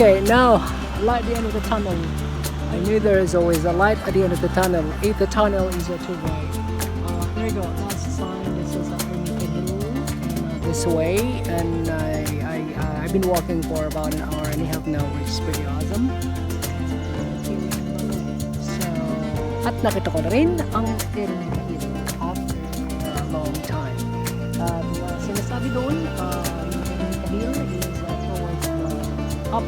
Okay, now light at the end of the tunnel. I knew there is always a light at the end of the tunnel. If the tunnel is too bright. There you go. Last sign. This is Ermita Hill. And, this way, and I've been walking for about an hour and a half now, which is pretty awesome. So, at nakita ko na rin ang Ermita Hill after a long time. Sinasabi doon, yung Ermita Hill is towards the up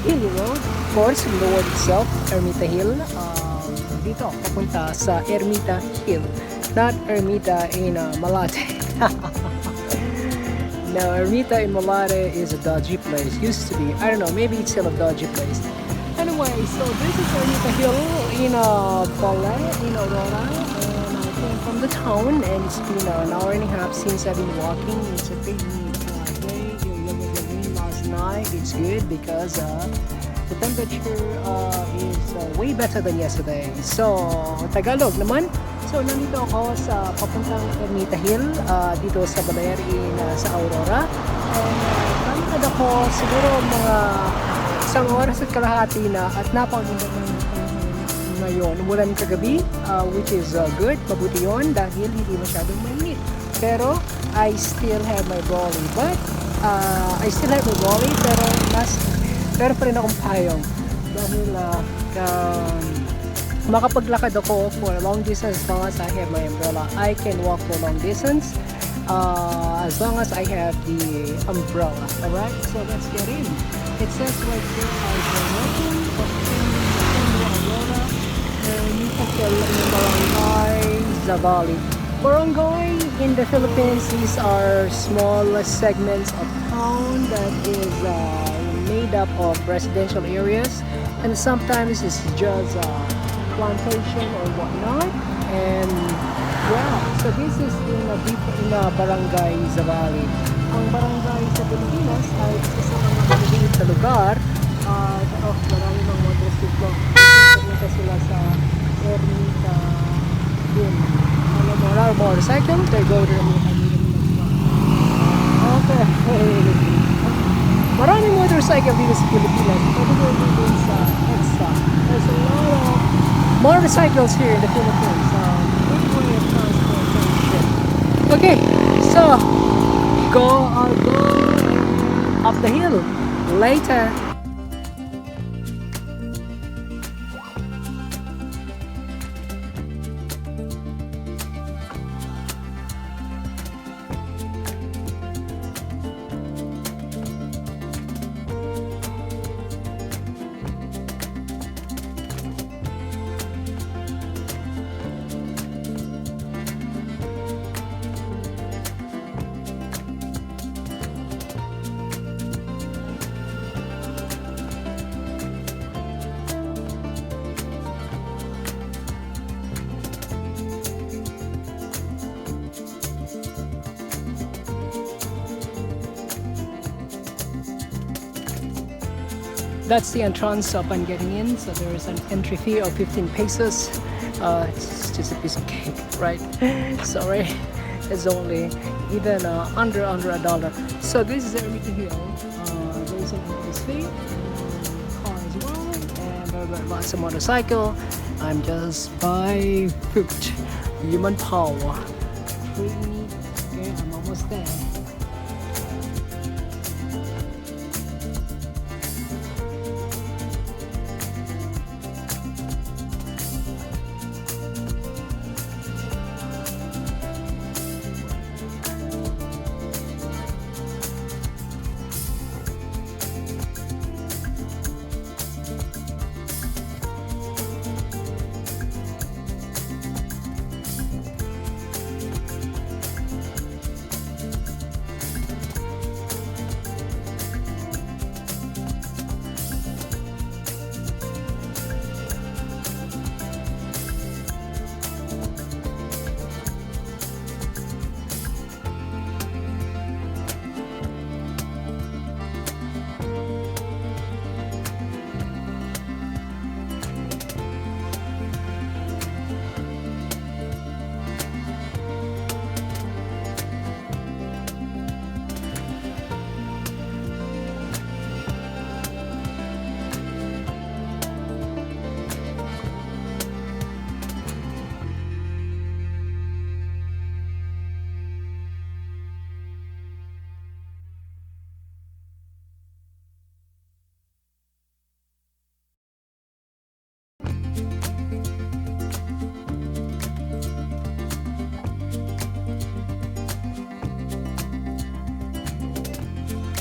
hilly road. Of course, the word itself, Ermita Hill. Dito, papunta sa Ermita Hill. Not Ermita in Malate. No, Ermita in Malate is a dodgy place. Used to be. I don't know, maybe it's still a dodgy place. Anyway, so this is Ermita Hill in Baler, in Aurora. And I came from the town, and it's been an hour and a half since I've been walking. It's a pretty day. Last night, it's good because the temperature is way better than yesterday. So, Tagalog naman. So, nandito ako sa papuntang Ermita Hill, dito sa Baler sa Aurora. And nandito ako siguro mga isang oras at kalahati na at napakaganda ngayon. Umulan kagabi, which is good. Mabuti yun dahil hindi masyadong mainit. Pero, I still have my brolly. But, pero pa rin akong payong dahil makapaglakad ako for a long distance as long as I have my umbrella. I can walk for long distance as long as I have the umbrella. Alright, so let's get in. It says right here, I've been walking from Aurora, Ermita Hill in Barangay Zavali. Barangay in the Philippines, these are small segments of town that is made up of residential areas, and sometimes it's just plantation or whatnot. And yeah, so this is in a barangay Zavali. Ang barangay sa Pilipinas ay isa sa mga maliit na lugar. Marami ng motorsiklo. Pumunta sila sa Ermita din. Alam mo, motorcycle, they go to Ermita. Okay. Maraming motorcycle dito sa Pilipinas. Pwede ko dito sa EDSA. There's a lot of motorcycles here in the Philippines. Great way of transportation. Okay, so I'll go up the hill later. That's the entrance upon getting in. So there is an entry fee of 15 pesos. It's just a piece of cake, right? Sorry, it's only even under $1. So this is Ermita Hill. There is an entrance fee, car as well, and lots of motorcycle. I'm just by foot, human power. Okay, I'm almost there.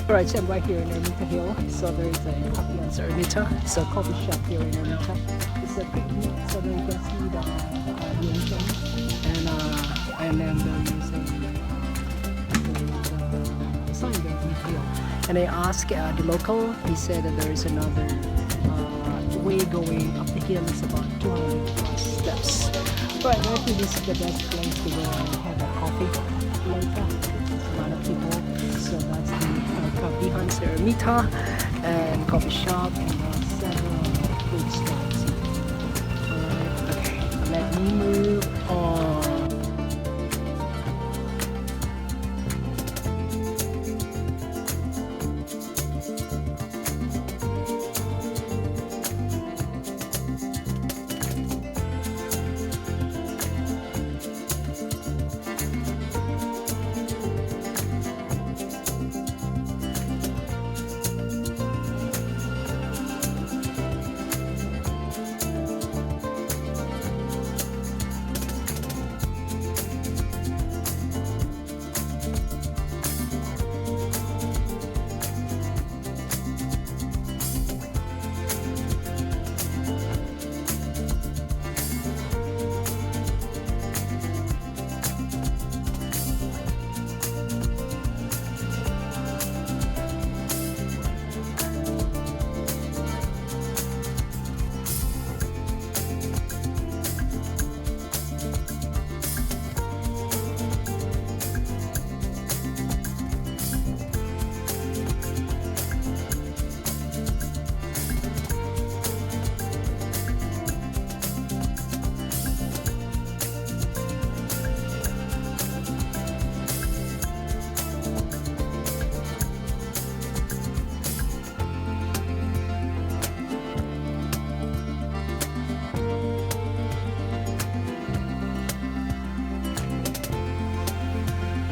Alright, so I'm right here in Ermita Hill. So there is a coffee on Ermita. It's a coffee shop here in Ermita. It's a picnic, so there you can see the Yunton. And then there is a sign there in the hill. And I asked the local, he said that there is another way going up the hill. It's about 200 plus steps. Right, I think this is the best place to go and have a coffee later. There's a lot of people. So that's the coffee Hans Ermita and coffee shop and several food stalls. Alright, okay, let me move on.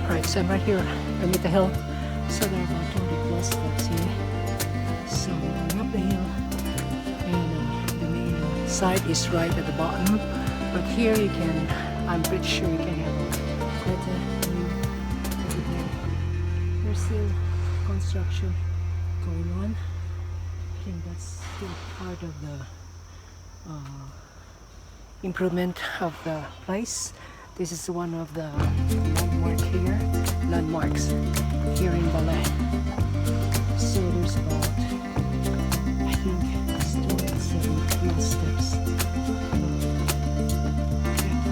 Alright, so I'm right here at the hill. So there are about 20 plus steps here. So we're going up the hill, and the main site is right at the bottom. But here you can, I'm pretty sure you can have a better view over there. There's still construction going on. I think that's still part of the improvement of the place. This is one of the landmarks here in Baler. So there's about, I think, 27 plus steps. Yeah.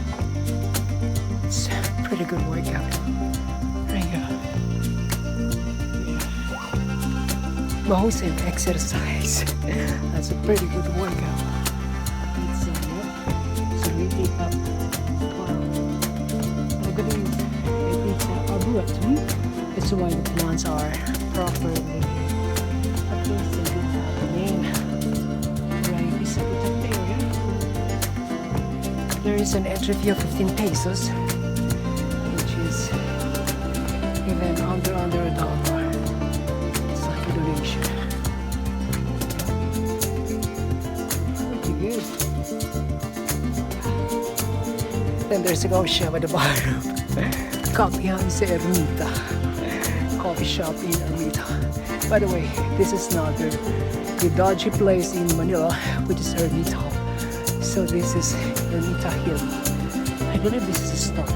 It's a pretty good workout. There you go. Yeah. Most of exercise. That's a pretty good workout. It's really up. It's why the plants are properly, at least they don't have the name right beside the area. There is an entry fee of 15 pesos, which is even under $1. It's like a donation. Pretty good. Then there's a coffee shop at the bottom. Coffee Hans Ermita, coffee shop in Ermita. By the way, this is not the dodgy place in Manila, which is Ermita. So this is Ermita Hill. I believe this is historic.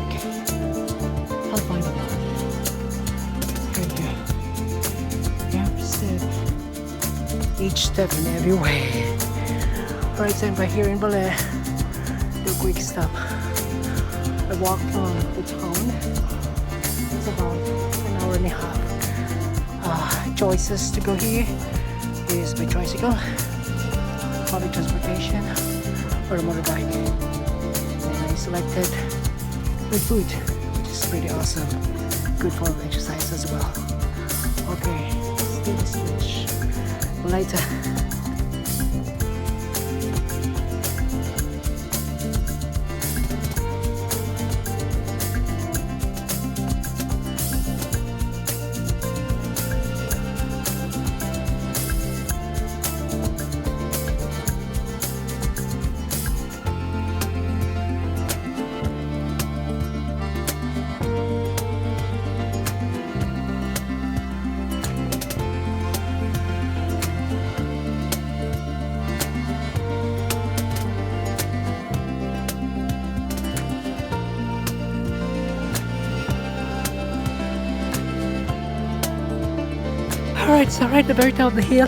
I'll find out. Here you go. Every step, each step in every way. Alright, so I'm right here in Baler. Do a quick stop. I walk from the town. It's about an hour and a half. Choices to go here is by tricycle, public transportation, or a motorbike. And I selected good food, which is pretty awesome. Good for exercise as well. Okay, let's do the switch later. Alright, so right at the very top of the hill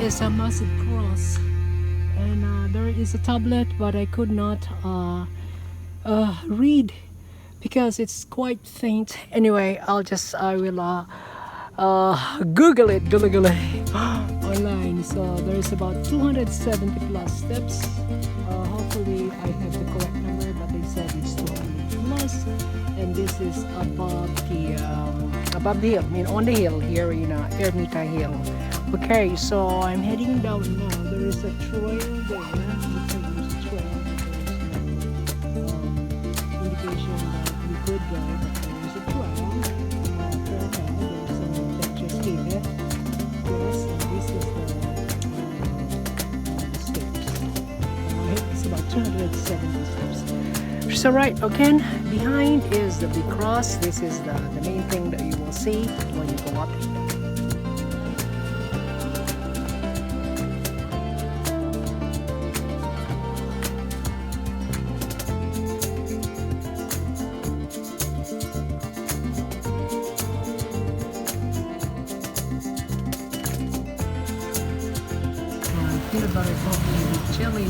is a massive cross, and there is a tablet, but I could not read because it's quite faint. Anyway, I will Google it online. So there's about 270 plus steps. Hopefully I have the correct number, but they said it's 200 plus, and this is above the hill. I mean, on the hill here in Ermita Hill. Okay, so I'm heading down now. There is a trail there. Looks like there's a trail. There's indication that we could go, but there is a trail. There's some pictures here. Yes, this is the steps. It's about 270 steps. So right, again, behind is the big cross. This is the main thing that you will see when you go up. Peanut butter coffee with jelly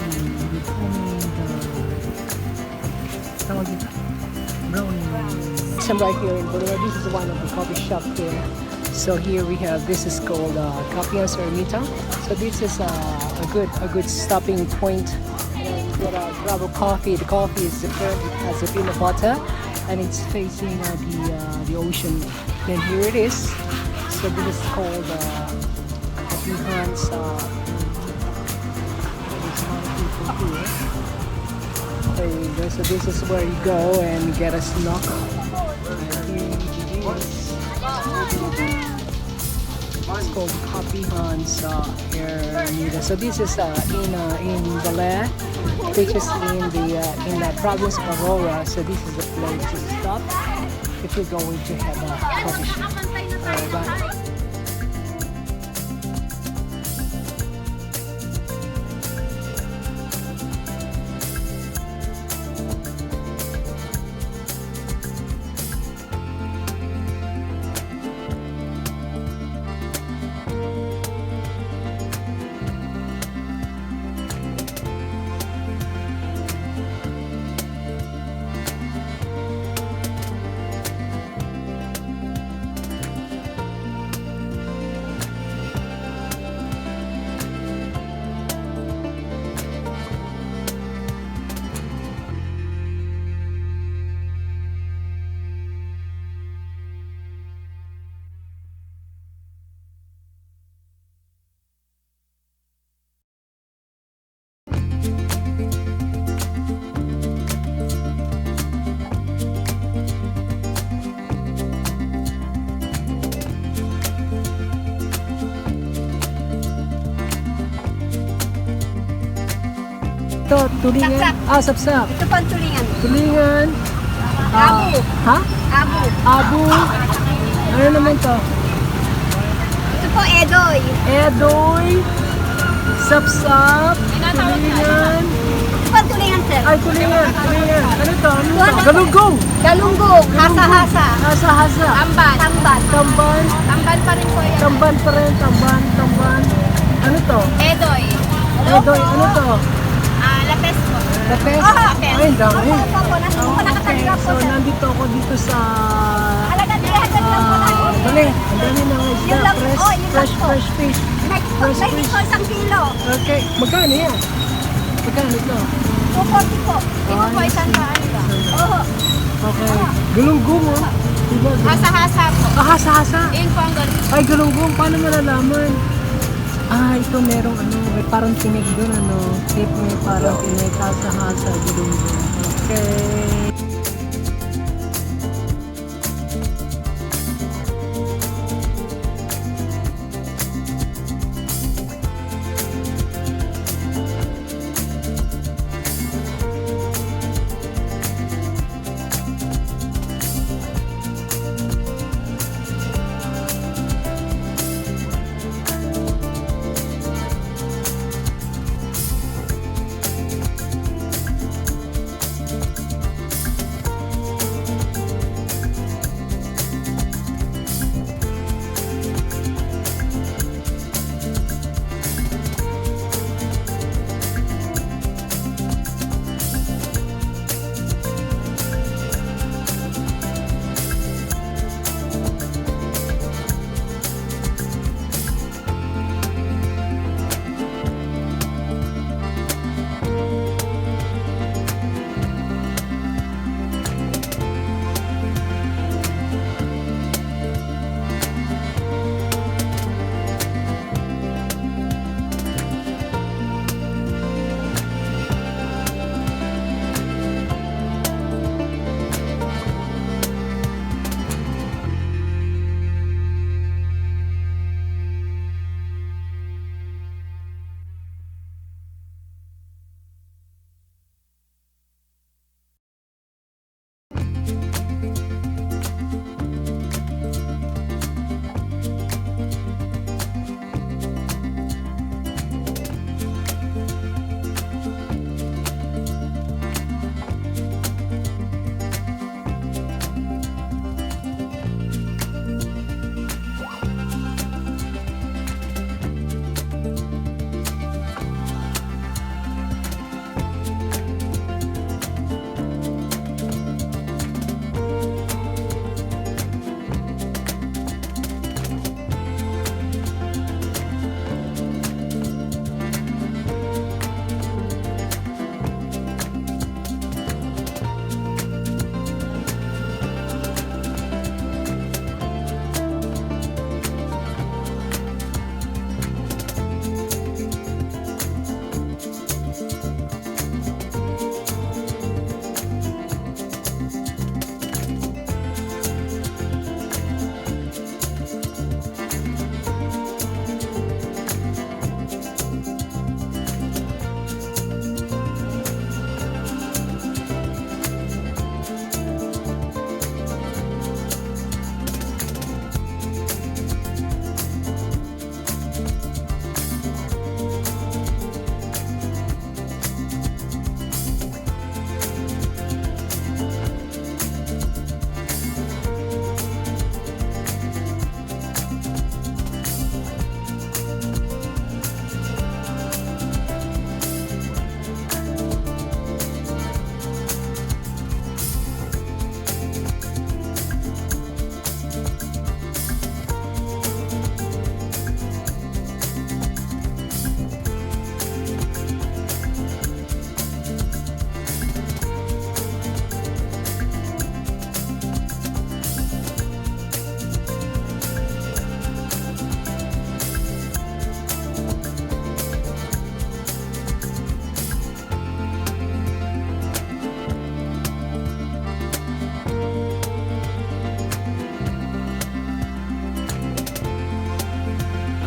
with only the brownie. So I'm right here in Baler. This is one of the coffee shop here. So here we have, this is called Coffee and Ermita. So this is a good stopping point. Get a grab of coffee. The coffee is different. It has a peanut butter, and it's facing the ocean. Then here it is. So this is called Coffee Hans. There you go. So this is where you go and get a snack. It's called Coffee Hans Ermita. So this is in Baler, which is in the province of Aurora. So this is the place to stop if you're going to have a coffee shop. Bye. Ito, tulingan. Sapsap. Sapsap. Ito po ang tulingan. Tulingan. Abo. Ha? Abo. Abu. Ano naman to? Ito po edoy. Edoy. Sapsap. Tulingan. Ito po ang tulingan, sir. Ay, tulingan. Tulingan. Ano to? Ano to? Tuwan. Galunggong. Galunggong. Hasa-hasa. Hasa-hasa. Tamban. Tamban. Tamban. Tamban pa rin po yan. Tamban pa rin. Tamban. Tamban. Ano to? Edoy. Edoy. Ano to? Lapes po. Lapes? Oo, lapes. Ay, ang dami. Opo. Nasa po nakatanggap po, So, sir. nandito ako dito sa Alaga lang po natin. Bale, ang dami ng isda. Yun lang, Fresh, oh, yun lang fresh, po. fresh fish. Fresh May fish. po isang kilo. Okay, magkano yan? Magkano ito? 240 po. Ito po isang ano. Oo. Okay. Galunggong, oh. Diba? Hasa-hasa po. Hasa-hasa. Yun po ang galunggong. Ay, galunggong. Paano malalaman? Ito merong may parang tinig doon, Tip, may parang tinig. Hasa-hasa, galunggong. Okay.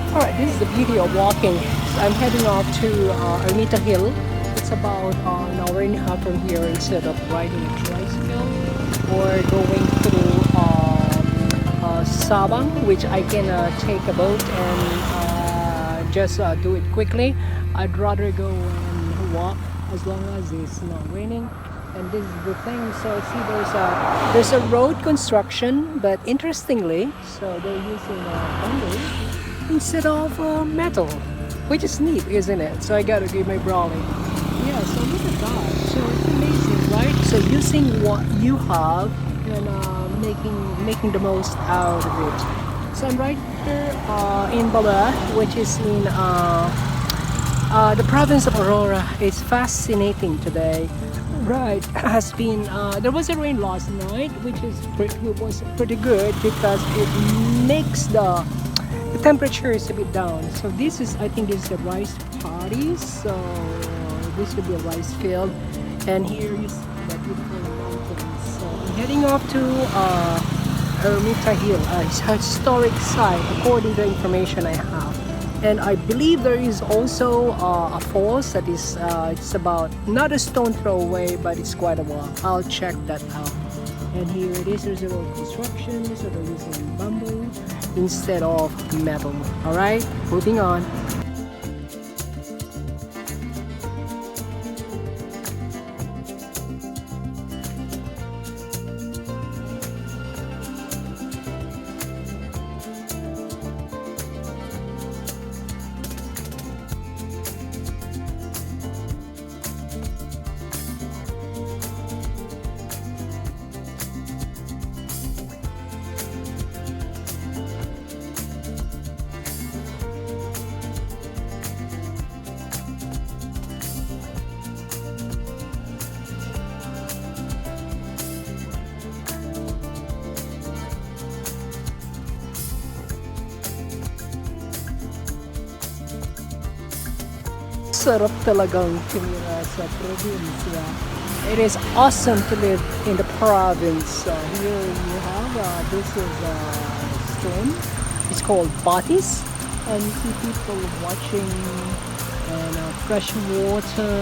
Alright, this is the beauty of walking. So I'm heading off to Ermita Hill. It's about an hour and a half from here instead of riding a tricycle or going through Sabang, which I can take a boat and just do it quickly. I'd rather go and walk as long as it's not raining. And this is the thing. So see, there's a road construction, but interestingly, so they're using bamboo instead of metal, which is neat, isn't it? So I gotta give my brownie. Yeah, so look at that. So it's amazing, right? So using what you have and making the most out of it. So I'm right here in Baler, which is in the province of Aurora. It's fascinating today. Right, has been there was a rain last night, which was pretty good because it makes the temperature is a bit down. So this is, I think this is a rice paddy. So this would be a rice field, and here you see the beautiful mountains. So I'm heading off to Ermita Hill, a historic site according to the information I have. And I believe there is also a falls that is it's about not a stone throw away, but it's quite a while. I'll check that out. And here it is. There's a road construction, so they're using bamboo instead of metal. All right, moving on. Sarap talagang tumira sa probinsya. It is awesome to live in the province. Here you have, this is a stream. It's called Batis. And you see people watching and fresh water.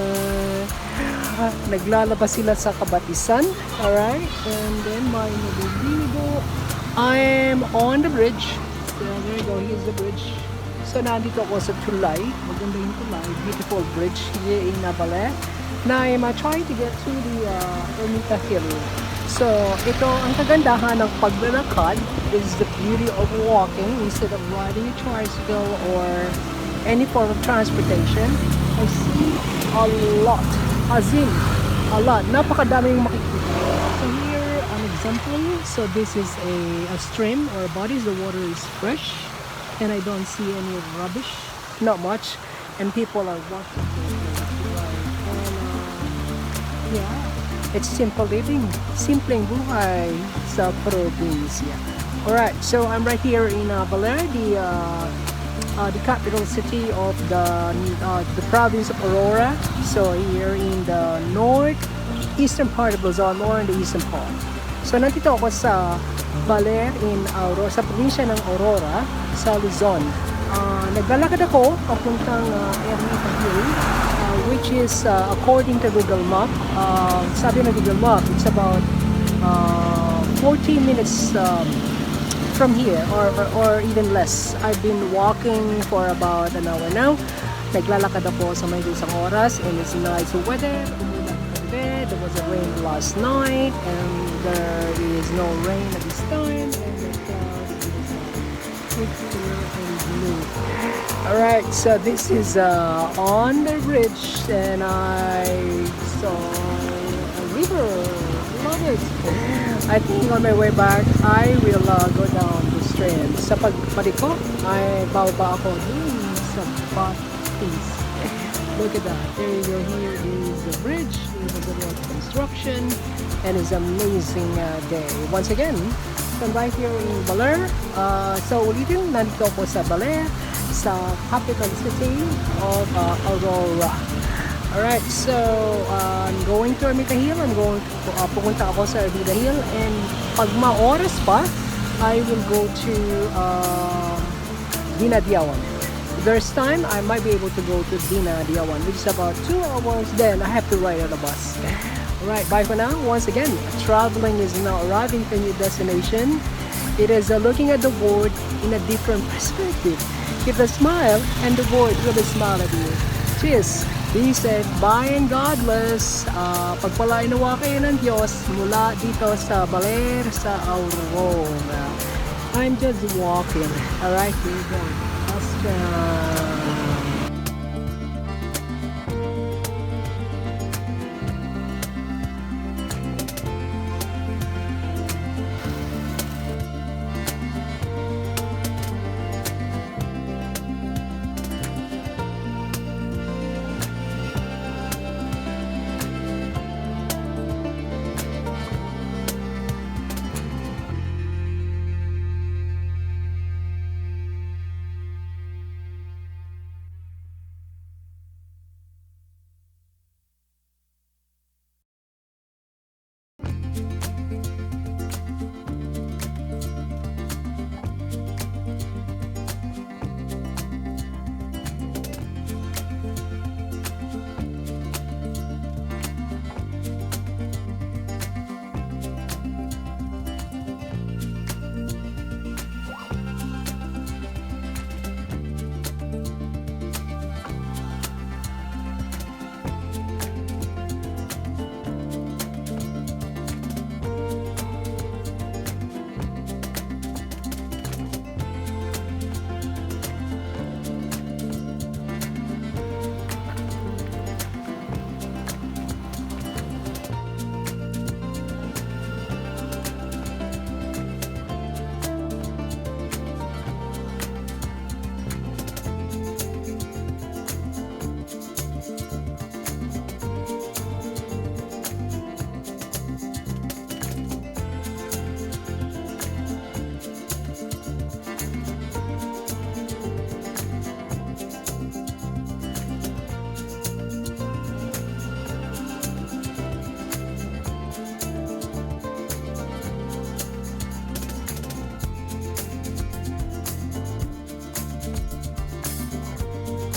Naglalabas sila sa kabatisan. Alright? And then may naliligo. I'm on the bridge. So there you go. Here's the bridge. So nandito ako sa tulay, maganda yung tulay, beautiful bridge here in Baler. Now I'm trying to get to the Ermita Hill. So ito ang kagandahan ng paglalakad is the beauty of walking instead of riding a tricycle or any form of transportation. I see a lot, as in a lot, napakadaming makikita. So here an example, so this is a stream or a body, the water is fresh. And I don't see any rubbish, not much, and people are walking. And yeah, it's simple living, simpleng buhay sa probinsya. Alright, so I'm right here in Baler, the capital city of the province of Aurora. So here in the northeastern part of Luzon, or in the eastern part. So nandito ako sa Baler in Aurora, sa probinsya ng Aurora, sa Luzon. Naglalakad ako papuntang Ermita Hill, which is according to Google Map. Sabi ng Google Map, it's about 40 minutes from here or even less. I've been walking for about an hour now. Naglalakad ako sa may isang oras and it's nice weather. There was a rain last night and there is no rain at this time, and the clouds is clear and blue. Alright, so this is on the bridge and I saw a river. Love it. I think on my way back I will go down the stream. Sa pagbalik ko ay bababa ako dun sa Batis. Look at that. There you go. Here is the bridge. There's a road construction. And it's an amazing day. Once again, I'm right here in Baler. So ulitin, nandito ako sa Baler, sa capital city of Aurora. Alright, so I'm going to Ermita Hill. I'm going to pupunta ako sa Ermita Hill. And pag ma-oras pa, I will go to Dinadiawan. there's time, I might be able to go to Dinadiawan, which is about 2 hours. Then I have to ride on a bus. Alright, bye for now. Once again, traveling is now arriving to a new destination. It is looking at the world in a different perspective. Keep a smile and the world will smile at you. Cheers! Be safe, bye and God bless. Pagpalain nawa kayo ng Diyos mula dito sa Baler, sa Aurora. I'm just walking. Alright, here we go. Astra.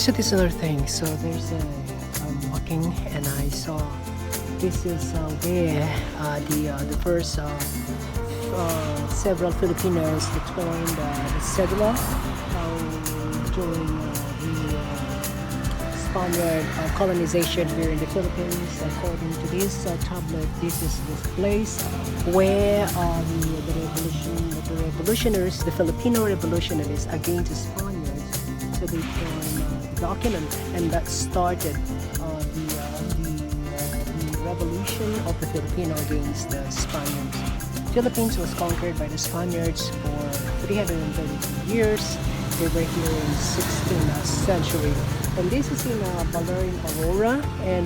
So this other thing, so there's a I'm walking and I saw this is where the first several Filipinos joined the cedula during the Spaniard colonization here in the Philippines. According to this tablet, this is the place where the revolutionaries, the Filipino revolutionaries against the Spaniards, so they joined the document, and that started the revolution of the Filipino against the Spaniards. Philippines was conquered by the Spaniards for 332 years. They were here in 16th century. And this is in Baler in Aurora, and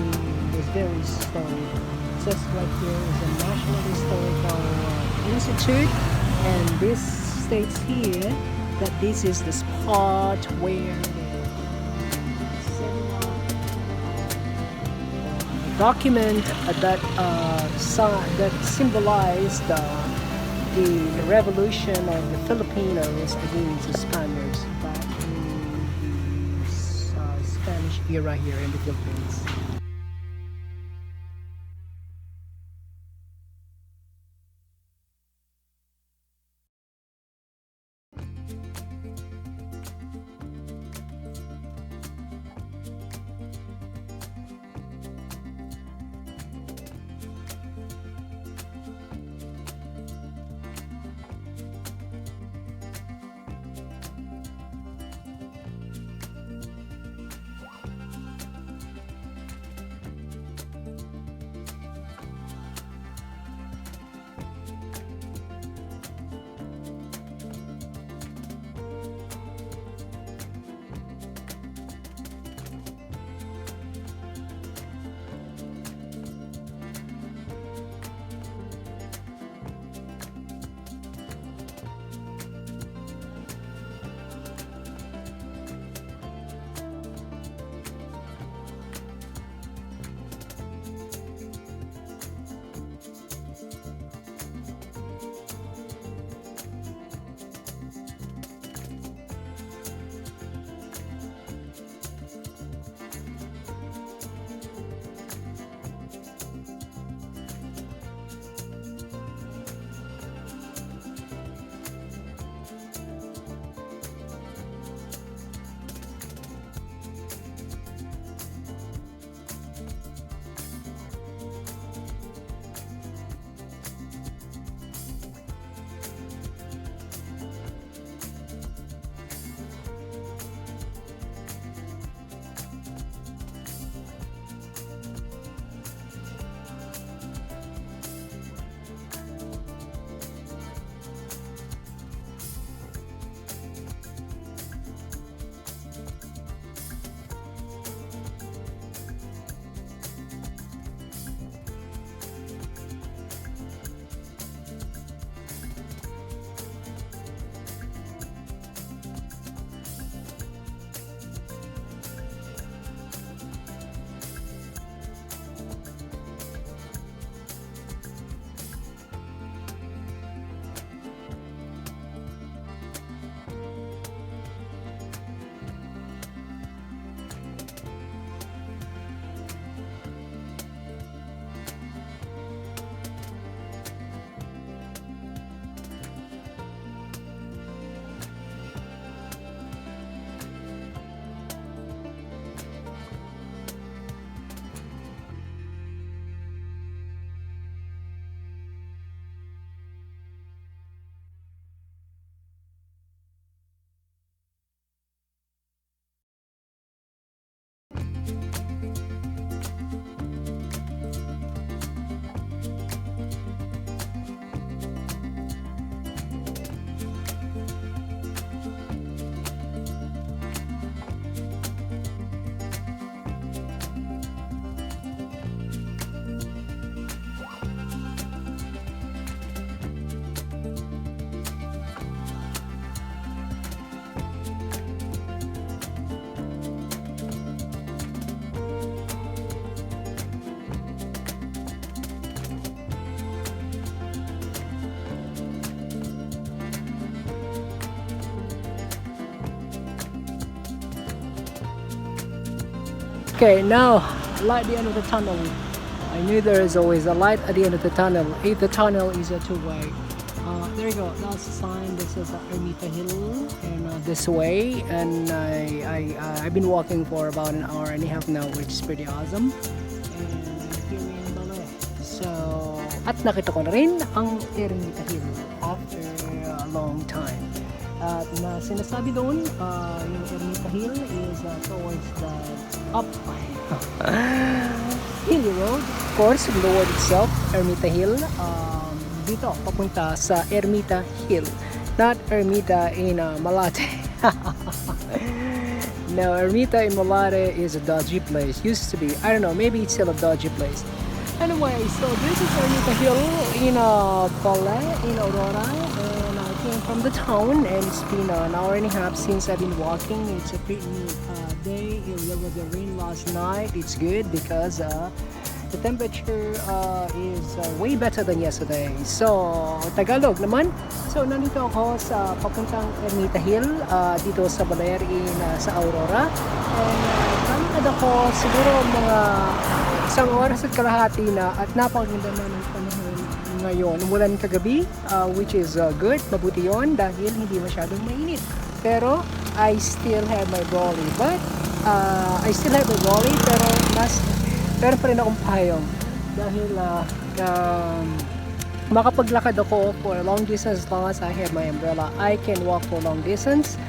it's very historic. It says right here is a National Historical Institute, and this states here that this is the spot where the document that symbolized the revolution of the Filipinos against the Spaniards back in the Spanish era here in the Philippines. Okay, now light at the end of the tunnel. I knew there is always a light at the end of the tunnel. If the tunnel is a two-way. There you go. That's the sign. This is Ermita Hill, and this way. And I've been walking for about an hour and a half now, which is pretty awesome. And here in Baler. So, at nakita ko na rin ang Ermita Hill after a long time. At na sinasabi doon, yung Ermita Hill is towards the up hilly road. Of course, the word itself, Ermita Hill. Dito, papunta sa Ermita Hill. Not Ermita in Malate. No, Ermita in Malate is a dodgy place. Used to be. I don't know, maybe it's still a dodgy place. Anyway, so this is Ermita Hill in Baler, in Aurora. And I came from the town, and it's been an hour and a half since I've been walking. It's a pretty day. There was a rain last night. It's good because the temperature is way better than yesterday. So, Tagalog naman. So, nandito ako sa papuntang Ermita Hill, dito sa Baler sa Aurora. And nandito ako siguro mga isang oras at kalahati na, at napakaganda na ng panahon ngayon. Umulan kagabi, which is good, mabuti yun dahil hindi masyadong mainit. Pero, I still have my brolly. But, pero meron pa rin akong payong dahil makapaglakad ako for a long distance as long as I have my umbrella. I can walk for long distance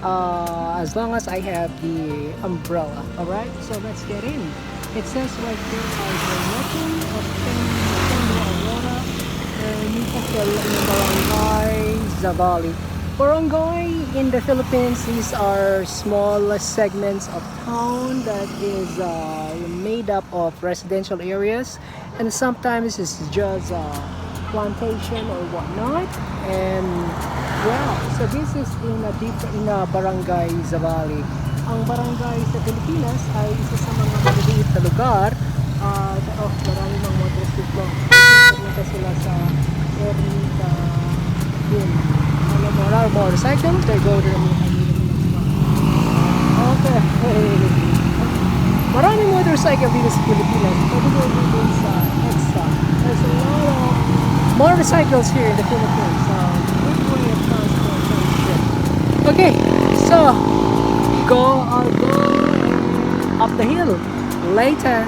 as long as I have the umbrella. Alright, so let's get in. It says right here, direction of Aurora, Ermita Hill in Barangay Zavali. Barangay in the Philippines, these are small segments of town that is made up of residential areas, and sometimes it's just plantation or whatnot. And yeah, so this is in a barangay Zavali. Ang barangay sa Pilipinas ay isa sa mga maliliit na lugar. Marami ng motorsiklo. Punta sila sa Ermita Hill. Motorcycle, they go to the okay. Maraming motorcycle dito sa Pilipinas. Pwede go dito sa EDSA. There's a lot of motorcycles here in the Philippines. So, good way of transportation. Okay, so go up the hill later.